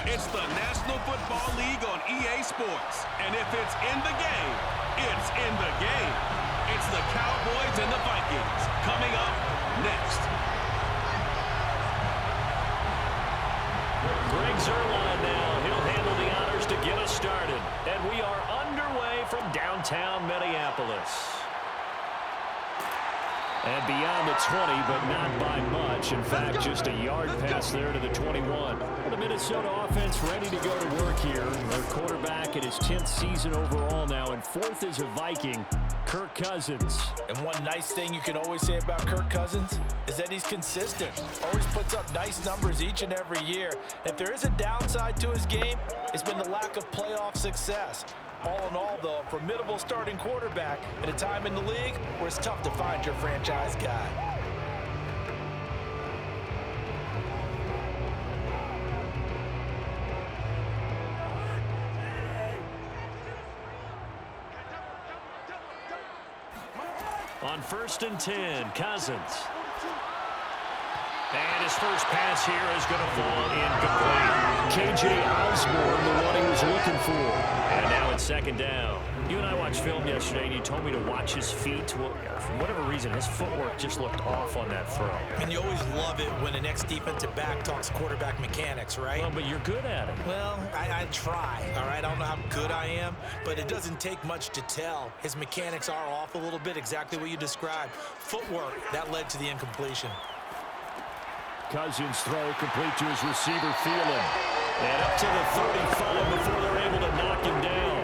It's the National Football League on EA Sports. And if it's in the game, it's in the game. It's the Cowboys and the Vikings coming up next. Greg Zuerlein now. He'll handle the honors to get us started. And we are underway from downtown Minneapolis. And beyond the 20, but not by much. In fact, just a yard pass there to the 21. The Minnesota offense ready to go to work here. Their quarterback in his 10th season overall now, and 4th as a Viking, Kirk Cousins. And one nice thing you can always say about Kirk Cousins is that he's consistent. Always puts up nice numbers each and every year. If there is a downside to his game, it's been the lack of playoff success. All in all, though, a formidable starting quarterback at a time in the league where it's tough to find your franchise guy. On 1st and 10, Cousins. And his first pass here is going to fall incomplete. K.J. Osborne, the one he was looking for. And now it's 2nd down. You and I watched film yesterday, and you told me to watch his feet. Well, for whatever reason, his footwork just looked off on that throw. And you always love it when an ex-defensive back talks quarterback mechanics, right? Well, but you're good at it. Well, I try, all right? I don't know how good I am, but it doesn't take much to tell. His mechanics are off a little bit, exactly what you described. Footwork, that led to the incompletion. Cousins' throw complete to his receiver, Thielen. And up to the 35 before they're able to knock him down.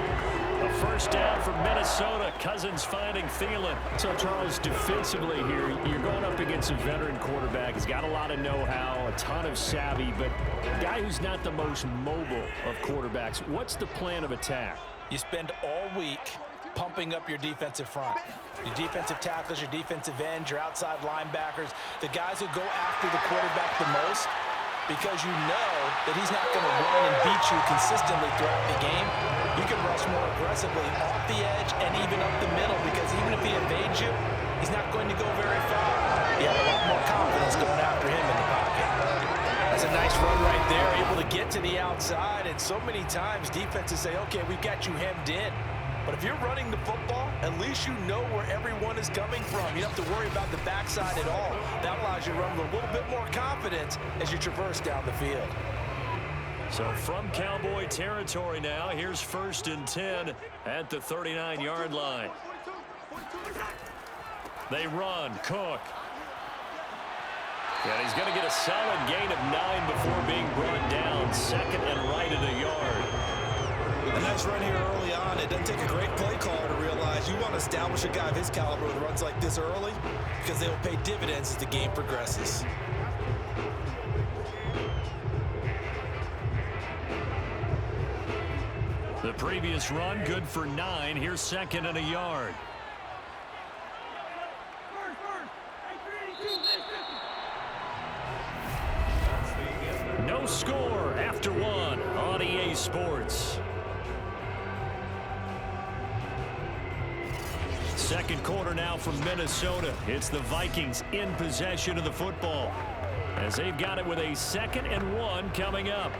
A 1st down for Minnesota. Cousins finding Thielen. So, Charles, defensively here, you're going up against a veteran quarterback. He's got a lot of know-how, a ton of savvy, but a guy who's not the most mobile of quarterbacks. What's the plan of attack? You spend all week pumping up your defensive front. Your defensive tackles, your defensive ends, your outside linebackers, the guys who go after the quarterback the most, because you know that he's not going to run and beat you consistently throughout the game. You can rush more aggressively off the edge and even up the middle, because even if he evades you, he's not going to go very far. You have a lot more confidence going after him in the pocket. That's a nice run right there, able to get to the outside, and so many times defenses say, okay, we've got you hemmed in. But if you're running the football, at least you know where everyone is coming from. You don't have to worry about the backside at all. That allows you to run with a little bit more confidence as you traverse down the field. So from Cowboy territory now, here's 1st and 10 at the 39-yard line. They run. Cook. And he's going to get a solid gain of 9 before being brought down. 2nd and right at a yard. A nice run here early on. It doesn't take a great play caller to realize you want to establish a guy of his caliber with runs like this early, because they will pay dividends as the game progresses. The previous run, good for 9. Here's 2nd and a yard. No score after 1 on EA Sports. 2nd quarter now from Minnesota. It's the Vikings in possession of the football, as they've got it with a 2nd and 1 coming up.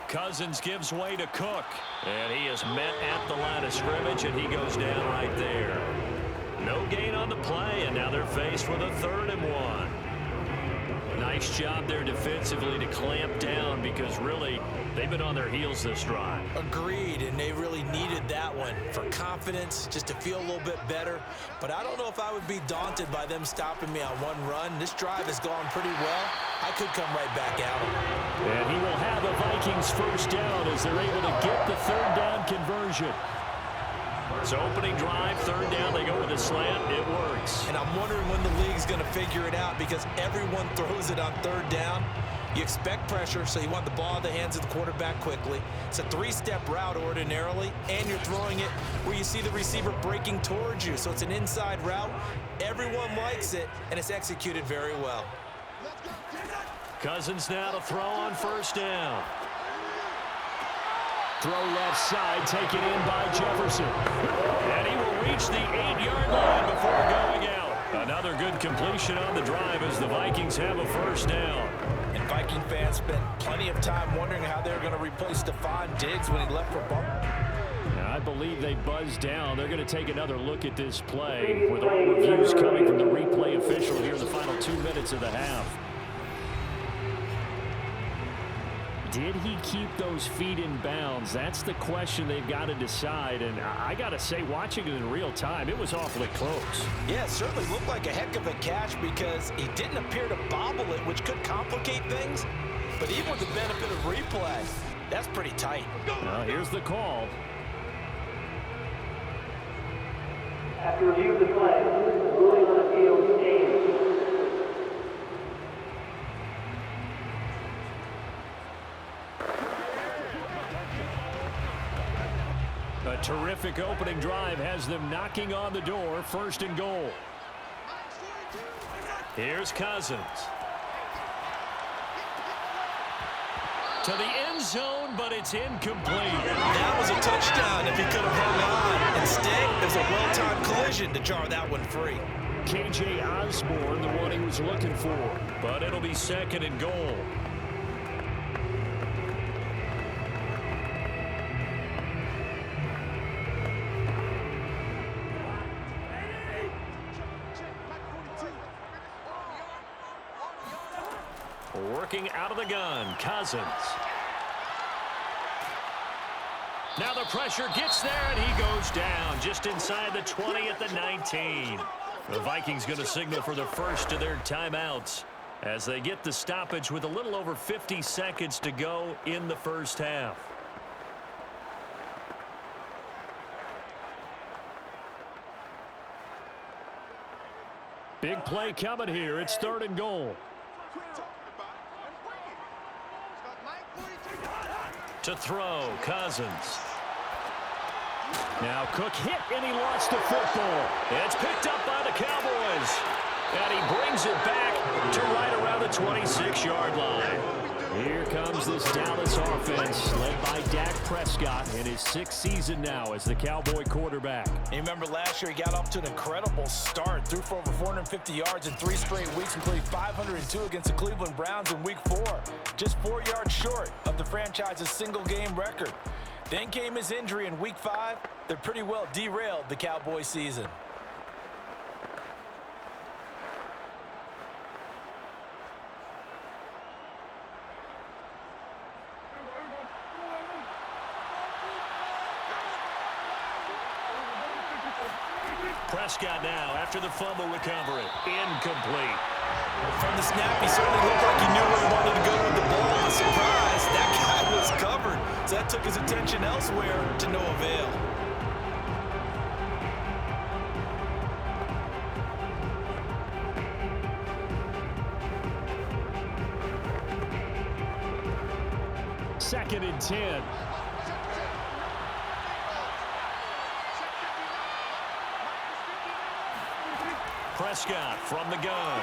Cousins gives way to Cook. And he is met at the line of scrimmage, and he goes down right there. No gain on the play, and now they're faced with a 3rd and 1. Nice job there defensively to clamp down, because really they've been on their heels this drive. Agreed, and they really needed that one for confidence, just to feel a little bit better. But I don't know if I would be daunted by them stopping me on one run. This drive has gone pretty well. I could come right back at him. And he will have a Vikings 1st down as they're able to get the 3rd down conversion. So opening drive, 3rd down, they go with a slant. It works. And I'm wondering when the league's going to figure it out, because everyone throws it on 3rd down. You expect pressure, so you want the ball in the hands of the quarterback quickly. It's a 3-step route ordinarily, and you're throwing it where you see the receiver breaking towards you. So it's an inside route. Everyone likes it, and it's executed very well. Cousins now to throw on first down. Throw left side, taken in by Jefferson. And he will reach the 8-yard line before going out. Another good completion on the drive as the Vikings have a first down. And Viking fans spent plenty of time wondering how they were going to replace Stephon Diggs when he left for Buffalo. I believe they buzzed down. They're going to take another look at this play with all reviews coming from the replay official here in the final 2 minutes of the half. Did he keep those feet in bounds? That's the question they've got to decide. And I got to say, watching it in real time, it was awfully close. Yeah, it certainly looked like a heck of a catch because he didn't appear to bobble it, which could complicate things. But even with the benefit of replay, that's pretty tight. Now here's the call. After review of the play, ruling on appeal stands. A terrific opening drive has them knocking on the door, 1st and goal. Here's Cousins. To the end zone, but it's incomplete. That was a touchdown if he could have hung on. Instead, there's a well-timed collision to jar that one free. KJ Osborne, the one he was looking for. But it'll be 2nd and goal. Working out of the gun, Cousins. Now the pressure gets there, and he goes down just inside the 20 at the 19. The Vikings going to signal for the first of their timeouts as they get the stoppage with a little over 50 seconds to go in the first half. Big play coming here. It's 3rd and goal. To throw, Cousins. Now Cook hit, and he lost the football. It's picked up by the Cowboys. And he brings it back to right around the 26-yard line. Here comes this Dallas offense, led by Dak Prescott in his 6th season now as the Cowboy quarterback. You remember last year he got off to an incredible start, threw for over 450 yards in 3 straight weeks, including 502 against the Cleveland Browns in Week 4. Just 4 yards short of the franchise's single-game record. Then came his injury in Week 5. That pretty well derailed the Cowboy season. Prescott now after the fumble recovery. Incomplete. From the snap, he certainly looked like he knew where he wanted to go with the ball. But surprise, that guy was covered. So that took his attention elsewhere to no avail. Second and 10. Prescott from the gun.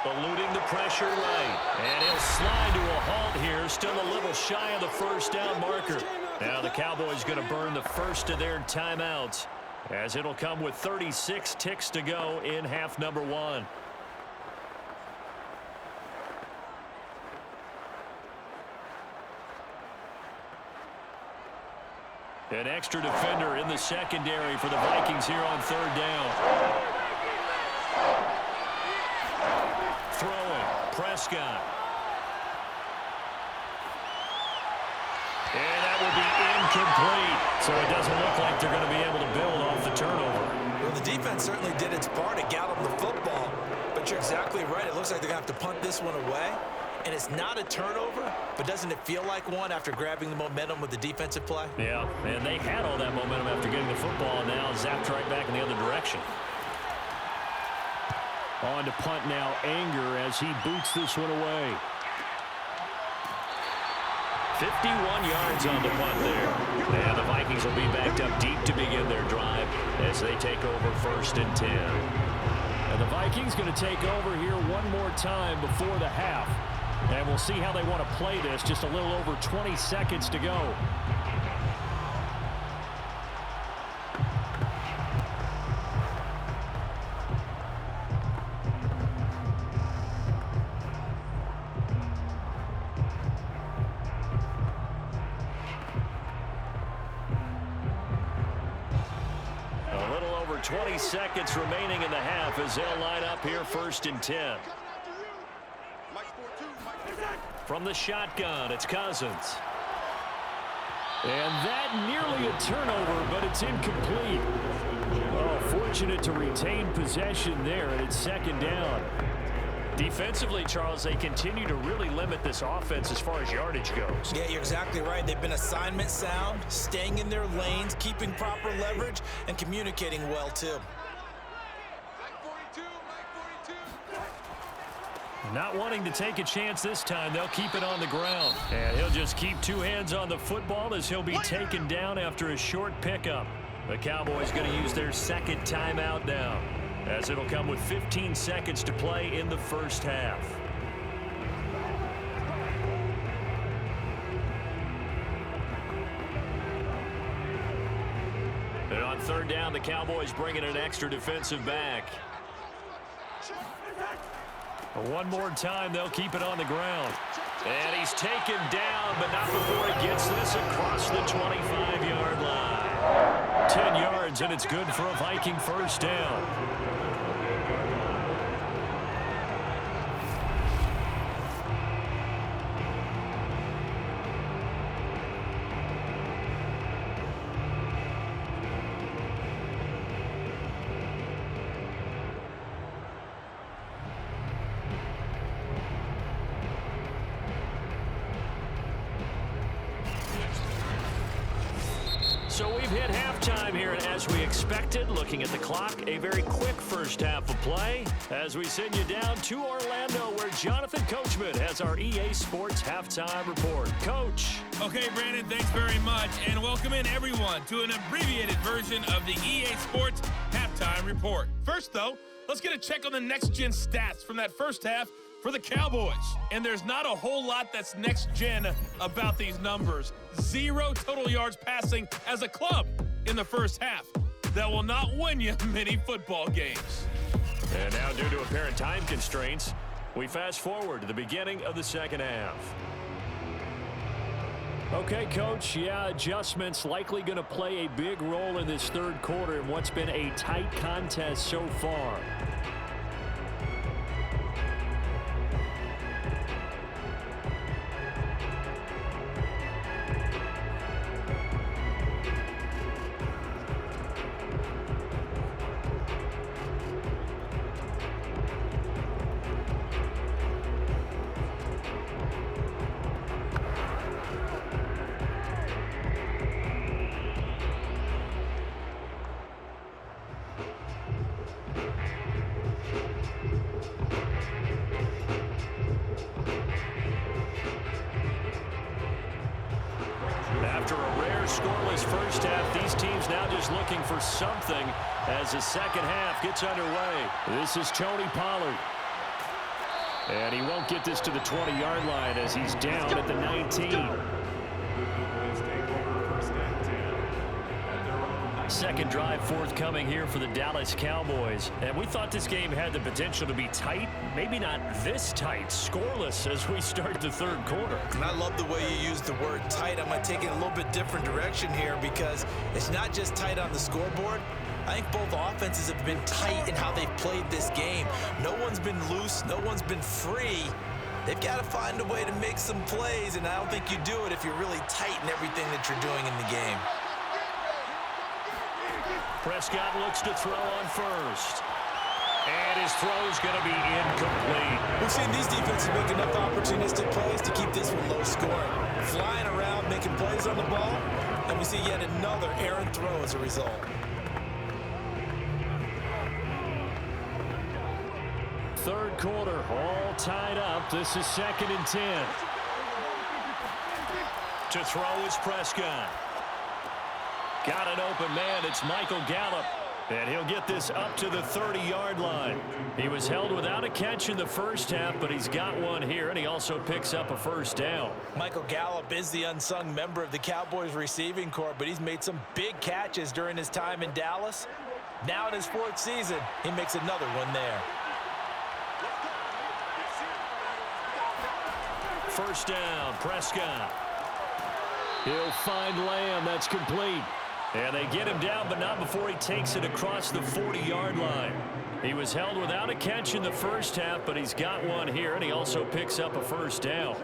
Eluding the pressure right. And he'll slide to a halt here. Still a little shy of the first down marker. Now the Cowboys going to burn the first of their timeouts as it'll come with 36 ticks to go in half number 1. An extra defender in the secondary for the Vikings here on 3rd down. Throwing, Prescott. And that will be incomplete. So it doesn't look like they're going to be able to build off the turnover. Well, the defense certainly did its part to gallop the football. But you're exactly right. It looks like they're going to have to punt this one away. And it's not a turnover, but doesn't it feel like one after grabbing the momentum with the defensive play? Yeah, and they had all that momentum after getting the football, and now zapped right back in the other direction. On to punt now, Anger as he boots this one away. 51 yards on the punt there. And the Vikings will be backed up deep to begin their drive as they take over 1st and 10. And the Vikings going to take over here one more time before the half. And we'll see how they want to play this. Just a little over 20 seconds to go. A little over 20 seconds remaining in the half as they'll line up here 1st and 10. From the shotgun, it's Cousins. And that nearly a turnover, but it's incomplete. Oh, fortunate to retain possession there, and it's 2nd down. Defensively, Charles, they continue to really limit this offense as far as yardage goes. Yeah, you're exactly right. They've been assignment sound, staying in their lanes, keeping proper leverage, and communicating well, too. Not wanting to take a chance this time, they'll keep it on the ground. And he'll just keep 2 hands on the football as he'll be taken down after a short pickup. The Cowboys going to use their 2nd timeout now, as it'll come with 15 seconds to play in the 1st half. And on 3rd down, the Cowboys bringing an extra defensive back. One more time, they'll keep it on the ground. And he's taken down, but not before he gets this across the 25-yard line. 10 yards, and it's good for a Viking 1st down. So we've hit halftime here, and as we expected, looking at the clock, a very quick 1st half of play as we send you down to Orlando, where Jonathan Coachman has our EA Sports Halftime Report. Coach. Okay, Brandon, thanks very much, and welcome in everyone to an abbreviated version of the EA Sports Halftime Report. First, though, let's get a check on the next-gen stats from that 1st half for the Cowboys. And there's not a whole lot that's next-gen about these numbers. 0 total yards passing as a club in the 1st half. That will not win you many football games. And now, due to apparent time constraints, we fast forward to the beginning of the 2nd half. Okay, Coach, yeah, adjustments likely going to play a big role in this 3rd quarter in what's been a tight contest so far. After a rare scoreless 1st half, these teams now just looking for something as the 2nd half gets underway. This is Tony Pollard. And he won't get this to the 20-yard line as he's down at the 19. 2nd drive forthcoming here for the Dallas Cowboys. And we thought this game had the potential to be tight. Maybe not this tight. Scoreless as we start the 3rd quarter. And I love the way you use the word tight. I'm going to take it a little bit different direction here because it's not just tight on the scoreboard. I think both offenses have been tight in how they've played this game. No one's been loose. No one's been free. They've got to find a way to make some plays, and I don't think you do it if you're really tight in everything that you're doing in the game. Prescott looks to throw on 1st. And his throw's going to be incomplete. We've seen these defenses make enough opportunistic plays to keep this one low scoring. Flying around, making plays on the ball, and we see yet another errant throw as a result. Third quarter, all tied up. This is 2nd and 10. To throw is Prescott. Got an open man. It's Michael Gallup. And he'll get this up to the 30-yard line. He was held without a catch in the first half, but he's got one here, and he also picks up a first down. Michael Gallup is the unsung member of the Cowboys receiving corps, but he's made some big catches during his time in Dallas. Now in his 4th season, he makes another one there. First down, Prescott. He'll find Lamb. That's complete. And they get him down, but not before he takes it across the 40-yard line. He was held without a catch in the first half, but he's got one here, and he also picks up a first down.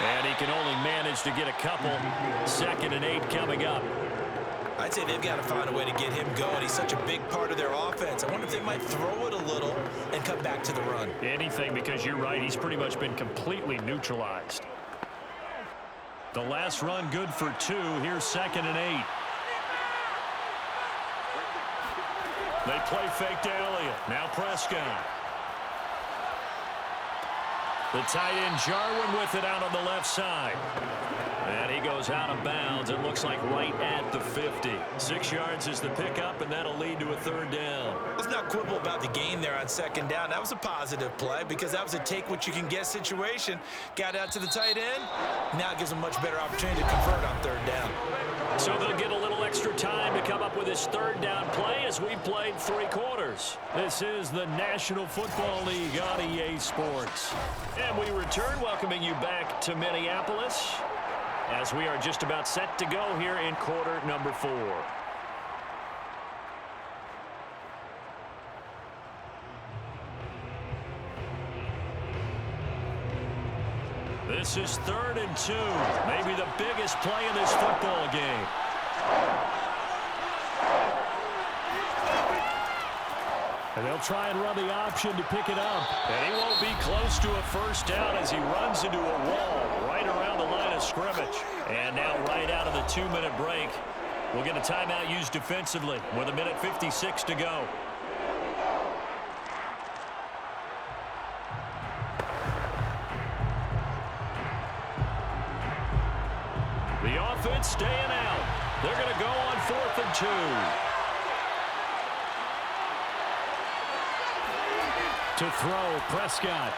And he can only manage to get a couple. 2nd and 8 coming up. I'd say they've got to find a way to get him going. He's such a big part of their offense. I wonder if they might throw it a little and come back to the run. Anything, because you're right. He's pretty much been completely neutralized. The last run good for 2. Here's 2nd and 8. They play fake to Elliott. Now Prescott. The tight end Jarwin with it out on the left side. And he goes out of bounds. It looks like right at the 50. 6 yards is the pickup, and that'll lead to a 3rd down. Let's not quibble about the gain there on 2nd down. That was a positive play because that was a take-what-you-can-get situation. Got out to the tight end. Now it gives them a much better opportunity to convert on 3rd down. So they'll get a little extra time to come up with this 3rd down play as we've played 3 quarters. This is the National Football League on EA Sports. And we return, welcoming you back to Minneapolis, as we are just about set to go here in quarter number 4. This is 3rd and 2. Maybe the biggest play in this football game. And they'll try and run the option to pick it up. And he won't be close to a first down as he runs into a wall right around the line of scrimmage. And now right out of the 2-minute break, we'll get a timeout used defensively with 1:56 to go. The offense staying out. They're going to go on 4th and 2. To throw, Prescott.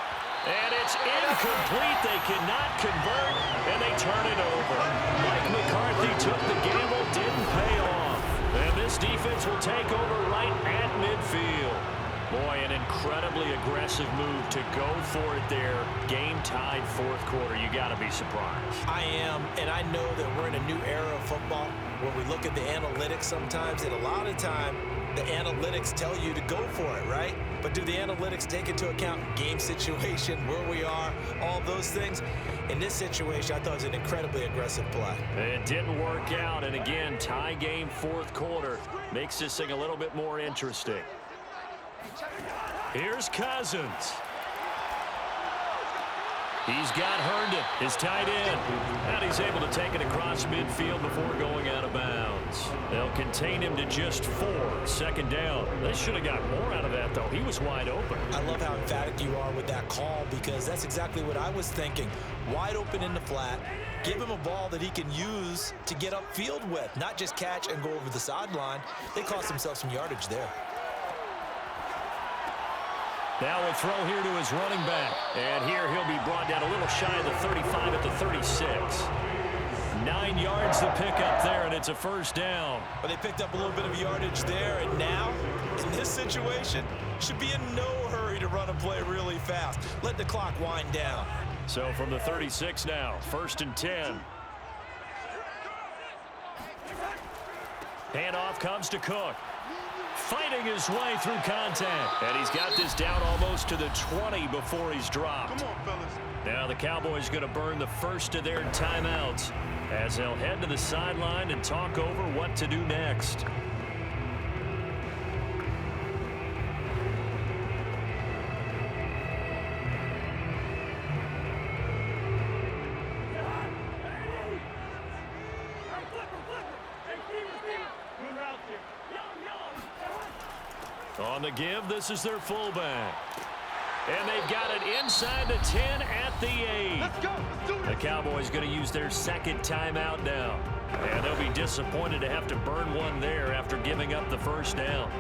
And it's incomplete. They cannot convert, and they turn it over. Mike McCarthy took the gamble, didn't pay off. And this defense will take over right at midfield. Boy, an incredibly aggressive move to go for it there. Game-tied 4th quarter. You got to be surprised. I am, and I know that we're in a new era of football where we look at the analytics sometimes, and a lot of time the analytics tell you to go for it, right? But do the analytics take into account game situation, where we are, all those things? In this situation, I thought it was an incredibly aggressive play. It didn't work out, and again, tie game 4th quarter makes this thing a little bit more interesting. Here's Cousins. He's got Herndon, his tight end. And he's able to take it across midfield before going out of bounds. They'll contain him to just 4. 2nd down. They should have got more out of that, though. He was wide open. I love how emphatic you are with that call because that's exactly what I was thinking. Wide open in the flat. Give him a ball that he can use to get upfield with, not just catch and go over the sideline. They cost themselves some yardage there. Now a throw here to his running back. And here he'll be brought down a little shy of the 35 at the 36. 9 yards to pick up there, and it's a first down. But they picked up a little bit of yardage there, and now, in this situation, should be in no hurry to run a play really fast. Let the clock wind down. So from the 36 now, 1st and 10. Handoff comes to Cook. Fighting his way through contact. And he's got this down almost to the 20 before he's dropped. Come on, fellas. Now the Cowboys going to burn the first of their timeouts as they'll head to the sideline and talk over what to do next. On the give, this is their fullback. And they've got it inside the 10 at the 8. Let's go. Let's do it. The Cowboys going to use their second timeout now. And they'll be disappointed to have to burn one there after giving up the first down.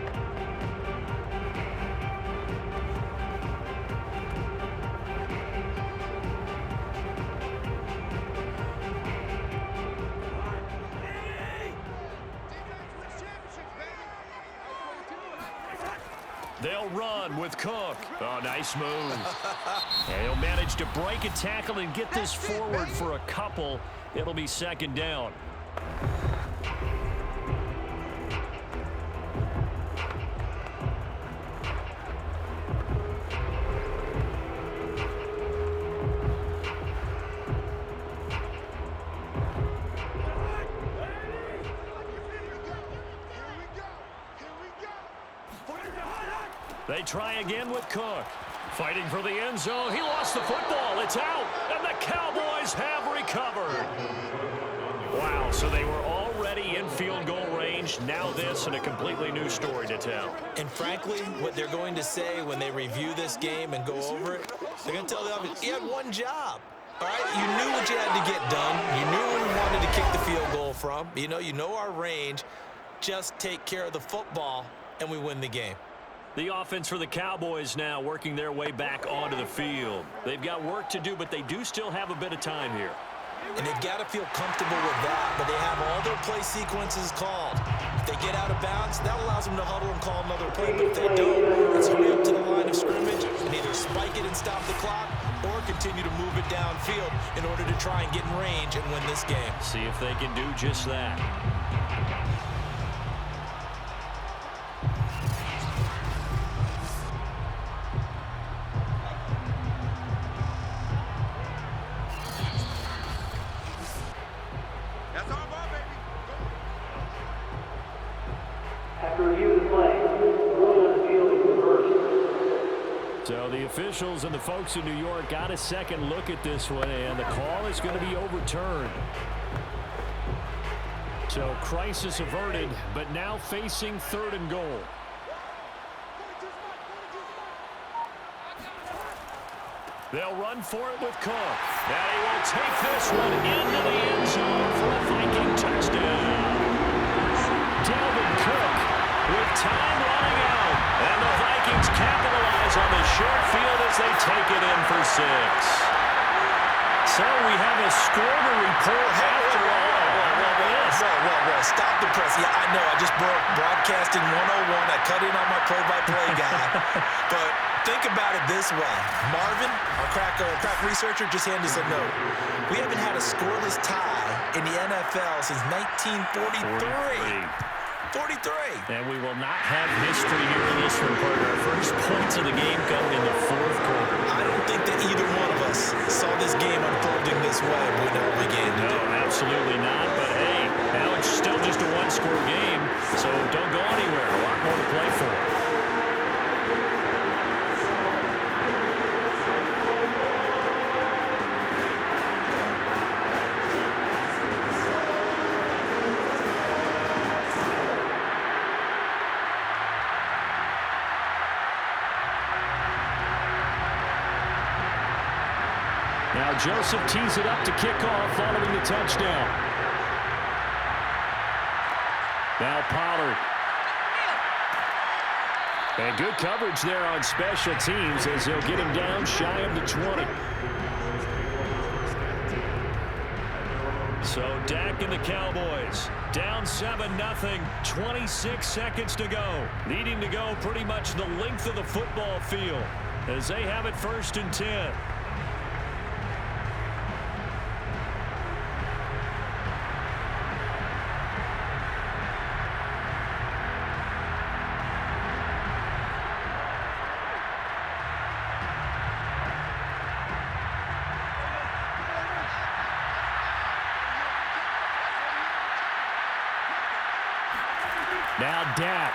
They'll run with Cook. Oh, nice move. And he'll manage to break a tackle and get this forward for a couple. It'll be second down. They try again with Cook. Fighting for the end zone. He lost the football. It's out. And the Cowboys have recovered. Wow, so they were already in field goal range. Now this and a completely new story to tell. And frankly, what they're going to say when they review this game and go over it, they're going to tell the offense, you had one job. All right, you knew what you had to get done. You knew where you wanted to kick the field goal from. You know our range. Just take care of the football, and we win the game. The offense for the Cowboys now working their way back onto the field. They've got work to do, but they do still have a bit of time here. And they've got to feel comfortable with that, but they have all their play sequences called. If they get out of bounds, that allows them to huddle and call another play, but if they don't, let's hurry up to the line of scrimmage and either spike it and stop the clock or continue to move it downfield in order to try and get in range and win this game. See if they can do just that. So the officials and the folks in New York got a second look at this one, and the call is going to be overturned. So crisis averted, but now facing 3rd and goal. They'll run for it with Cook. And he will take this one into the end zone for a Viking touchdown. Dalvin Cook with time running out. And the Vikings capitalize on the short field as they take it in for 6. So we have a score to report after all. Whoa, stop the press. Yeah, I know. I just broke broadcasting 101. I cut in on my play-by-play guy. But think about it this way. Marvin, our crack researcher, just handed us a note. We haven't had a scoreless tie in the NFL since 1943. 43. And we will not have history here in this one, partner. Our first points of the game come in the 4th quarter. I don't think that either one of us saw this game unfolding this way when it all began to do. No, absolutely not. But, hey, now it's still just a one-score game, so don't go anywhere. A lot more to play for. Now Joseph tees it up to kick off following the touchdown. Now Pollard. And good coverage there on special teams as he'll get him down shy of the 20. So Dak and the Cowboys down 7-0, 26 seconds to go. Needing to go pretty much the length of the football field as they have it 1st and 10. Now Dak.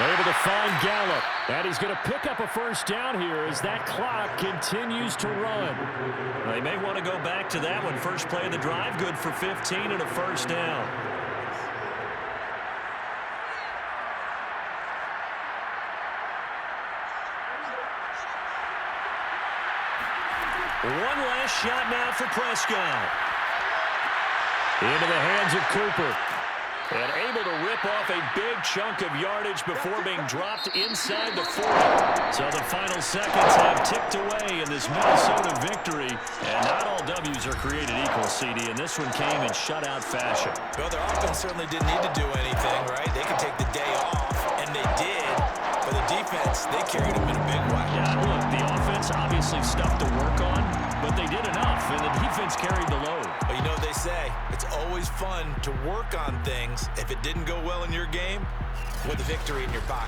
Able to find Gallup. And he's going to pick up a first down here as that clock continues to run. They may want to go back to that one. First play of the drive, good for 15 and a first down. One last shot now for Prescott. Into the hands of Cooper. And able to rip off a big chunk of yardage before being dropped inside the 40. So the final seconds have ticked away in this Minnesota victory. And not all W's are created equal, CD, and this one came in shutout fashion. Well, their offense certainly didn't need to do anything, right? They could take the day off, and they did. But the defense, they carried them in a big way. Yeah, look, the offense obviously stuff to work on, but they did enough, and the defense carried the load. But you know what they say, it's always fun to work on things if it didn't go well in your game with a victory in your pocket.